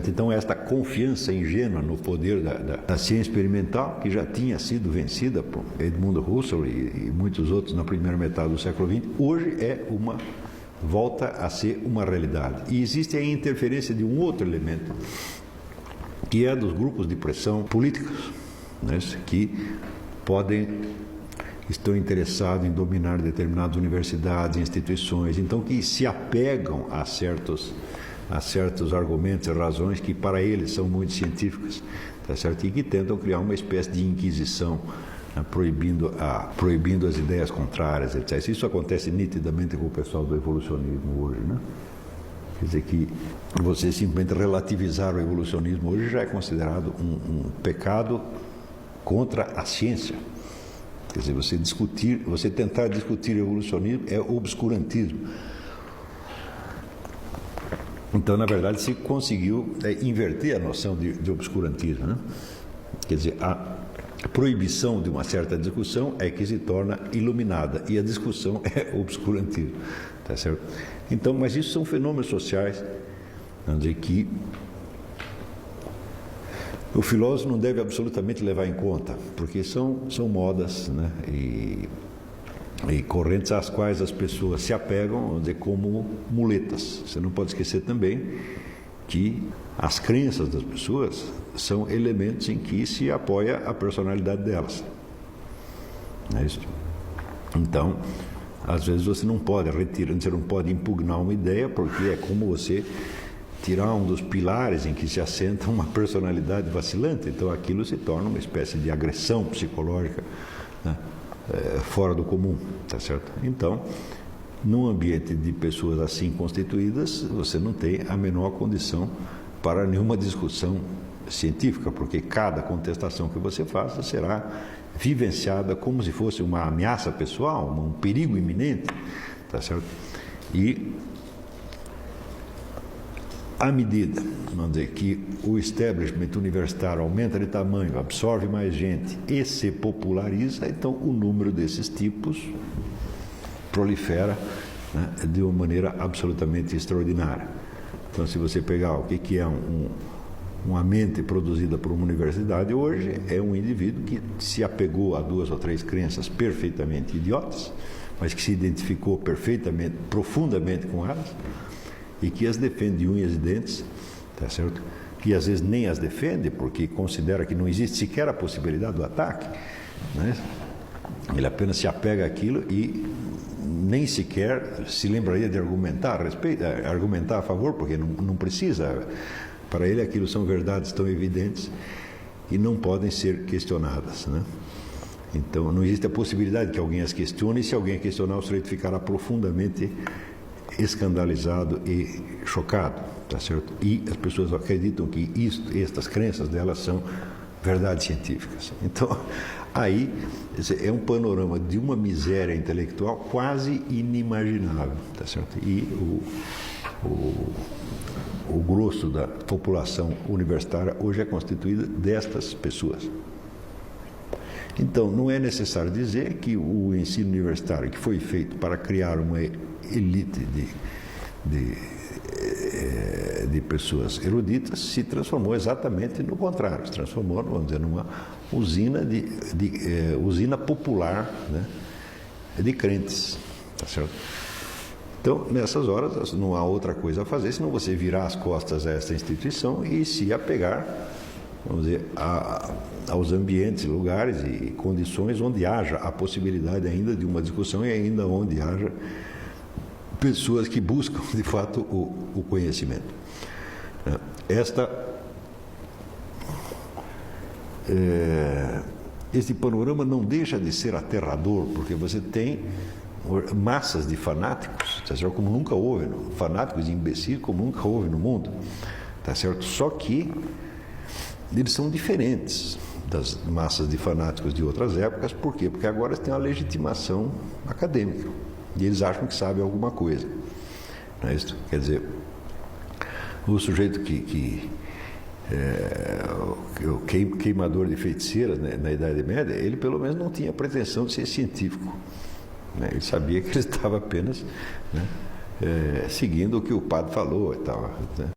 Então, esta confiança ingênua no poder da ciência experimental, que já tinha sido vencida por Edmund Husserl e muitos outros na primeira metade do século XX, hoje volta a ser uma realidade. E existe a interferência de um outro elemento, que é dos grupos de pressão políticos, né, que estão interessados em dominar determinadas universidades, instituições, então que se apegam a certos argumentos e razões que para eles são muito científicas, tá certo? E que tentam criar uma espécie de inquisição, né, proibindo as ideias contrárias, etc. Isso acontece nitidamente com o pessoal do evolucionismo hoje, né? Quer dizer que você simplesmente relativizar o evolucionismo hoje já é considerado um pecado contra a ciência. Quer dizer, você tentar discutir evolucionismo é obscurantismo. Então, na verdade, se conseguiu inverter a noção de obscurantismo, né? Quer dizer, a proibição de uma certa discussão é que se torna iluminada, e a discussão é obscurantismo, tá certo? Então, mas isso são fenômenos sociais, vamos dizer, que o filósofo não deve absolutamente levar em conta, porque são modas, né? E correntes às quais as pessoas se apegam, vamos dizer, como muletas. Você não pode esquecer também que as crenças das pessoas são elementos em que se apoia a personalidade delas. Não é isso? Então, às vezes você não pode impugnar uma ideia, porque é como você tirar um dos pilares em que se assenta uma personalidade vacilante. Então aquilo se torna uma espécie de agressão psicológica, né? Fora do comum, tá certo? Então, num ambiente de pessoas assim constituídas, você não tem a menor condição para nenhuma discussão científica, porque cada contestação que você faça será vivenciada como se fosse uma ameaça pessoal, um perigo iminente, tá certo? E à medida, vamos dizer, que o establishment universitário aumenta de tamanho, absorve mais gente e se populariza, então o número desses tipos prolifera, né, de uma maneira absolutamente extraordinária. Então, se você pegar o que é uma mente produzida por uma universidade hoje, é um indivíduo que se apegou a 2 ou 3 crenças perfeitamente idiotas, mas que se identificou profundamente com elas, e que as defende de unhas e dentes, tá certo? Que às vezes nem as defende, porque considera que não existe sequer a possibilidade do ataque, né? Ele apenas se apega àquilo e nem sequer se lembraria de argumentar a favor, porque não precisa. Para ele aquilo são verdades tão evidentes e não podem ser questionadas, né? Então não existe a possibilidade que alguém as questione, e se alguém questionar, o sujeito ficará profundamente escandalizado e chocado, tá certo? E as pessoas acreditam que estas crenças delas são verdades científicas. Então, aí é um panorama de uma miséria intelectual quase inimaginável, tá certo? E o grosso da população universitária hoje é constituída destas pessoas. Então, não é necessário dizer que o ensino universitário, que foi feito para criar uma elite de pessoas eruditas, se transformou exatamente no contrário, se transformou, vamos dizer, numa usina popular, né, de crentes, tá certo? Então, nessas horas, não há outra coisa a fazer senão você virar as costas a esta instituição e se apegar, vamos dizer, aos ambientes, lugares e condições onde haja a possibilidade ainda de uma discussão e ainda onde haja pessoas que buscam, de fato, o conhecimento. Este panorama não deixa de ser aterrador, porque você tem massas de fanáticos, tá certo? Como nunca houve, fanáticos e imbecis como nunca houve no mundo, tá certo? Só que eles são diferentes das massas de fanáticos de outras épocas. Por quê? Porque agora eles têm uma legitimação acadêmica e eles acham que sabem alguma coisa, não é isso? Quer dizer, o sujeito o queimador de feiticeiras, né, na Idade Média, ele pelo menos não tinha pretensão de ser científico, né? Ele sabia que ele estava apenas, né, seguindo o que o padre falou e tal, né?